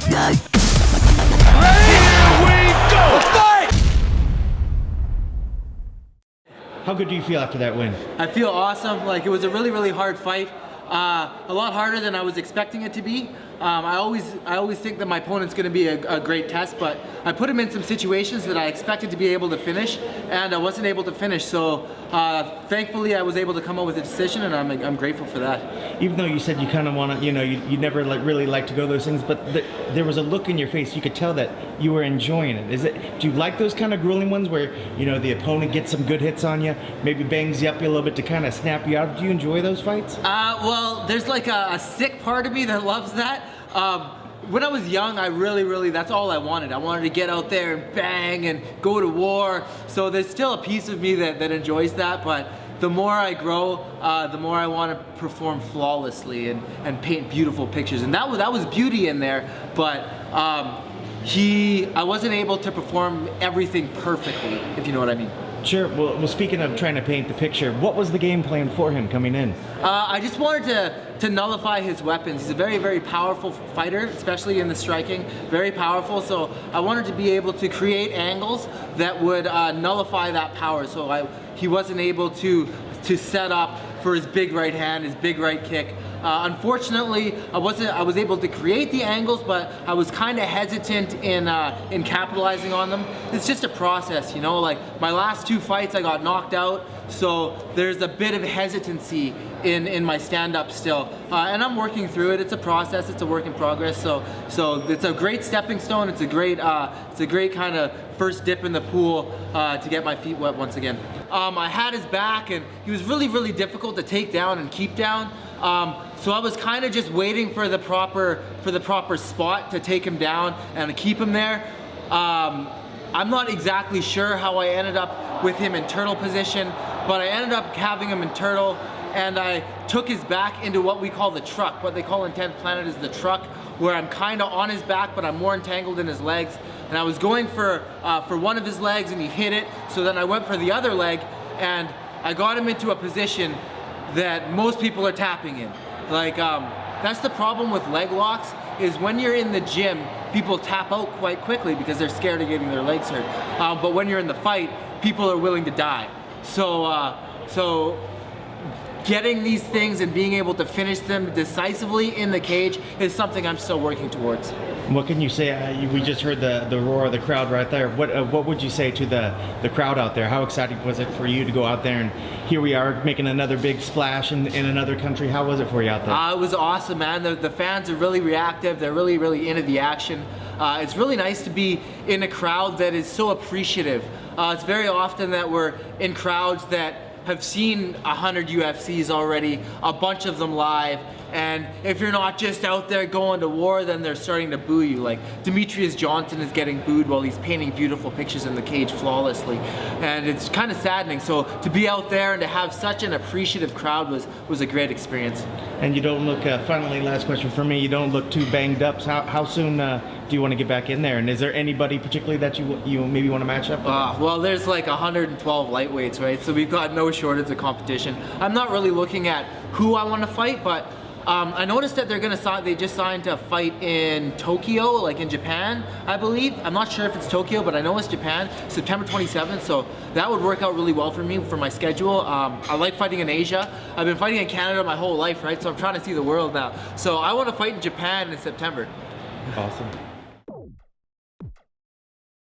How good do you feel after that win? I feel awesome. Like, it was a really, really hard fight. A lot harder than I was expecting it to be. I always think that my opponent's going to be a great test, but I put him in some situations that I expected to be able to finish, and I wasn't able to finish. So thankfully, I was able to come up with a decision, and I'm grateful for that. Even though you said you kind of want to, you never really like to go those things, but there was a look in your face. You could tell that you were enjoying it. Do you like those kind of grueling ones where the opponent gets some good hits on you, maybe bangs you up a little bit to kind of snap you out? Do you enjoy those fights? Well, there's like a sick part of me that loves that. When I was young, I really, that's all I wanted. I wanted to get out there and bang and go to war. So there's still a piece of me that enjoys that, but the more I grow, the more I want to perform flawlessly and paint beautiful pictures. And that was beauty in there, but I wasn't able to perform everything perfectly, if you know what I mean. Sure. Well, speaking of trying to paint the picture, what was the game plan for him coming in? I just wanted to nullify his weapons. He's a very, very powerful fighter, especially in the striking. Very powerful. So I wanted to be able to create angles that would nullify that power. So he wasn't able to set up for his big right hand, his big right kick. Unfortunately, I was able to create the angles, but I was kind of hesitant in capitalizing on them. It's just a process, like my last 2 fights I got knocked out, so there's a bit of hesitancy in my stand-up still, and I'm working through it. It's a process, it's a work in progress, so it's a great stepping stone. It's a great kind of first dip in the pool to get my feet wet once again. I had his back, and he was really, really difficult to take down and keep down. So I was kind of just waiting for the proper spot to take him down and to keep him there. I'm not exactly sure how I ended up with him in turtle position, but I ended up having him in turtle, and I took his back into what we call the truck. What they call in 10th Planet is the truck, where I'm kind of on his back, but I'm more entangled in his legs. And I was going for one of his legs, and he hit it. So then I went for the other leg, and I got him into a position that most people are tapping in. Like, that's the problem with leg locks, is when you're in the gym, people tap out quite quickly because they're scared of getting their legs hurt. But when you're in the fight, people are willing to die. So getting these things and being able to finish them decisively in the cage is something I'm still working towards. What can you say? We just heard the roar of the crowd right there. What would you say to the crowd out there? How exciting was it for you to go out there, and here we are making another big splash in another country? How was it for you out there? It was awesome, man. The fans are really reactive. They're really, really into the action. It's really nice to be in a crowd that is so appreciative. It's very often that we're in crowds that have seen 100 UFCs already, a bunch of them live, and if you're not just out there going to war, then they're starting to boo you. Like, Kajan Johnson is getting booed while he's painting beautiful pictures in the cage flawlessly, and it's kind of saddening. So to be out there and to have such an appreciative crowd was a great experience. And you don't look, finally, last question for me, you don't look too banged up. So how soon do you want to get back in there? And is there anybody particularly that you maybe want to match up with? Well, there's like 112 lightweights, right? So we've got no shortage of competition. I'm not really looking at who I want to fight, but I noticed that they just signed to fight in Tokyo, like in Japan, I believe. I'm not sure if it's Tokyo, but I know it's Japan, September 27th, so that would work out really well for me, for my schedule. I like fighting in Asia. I've been fighting in Canada my whole life, right? So I'm trying to see the world now. So I want to fight in Japan in September. Awesome.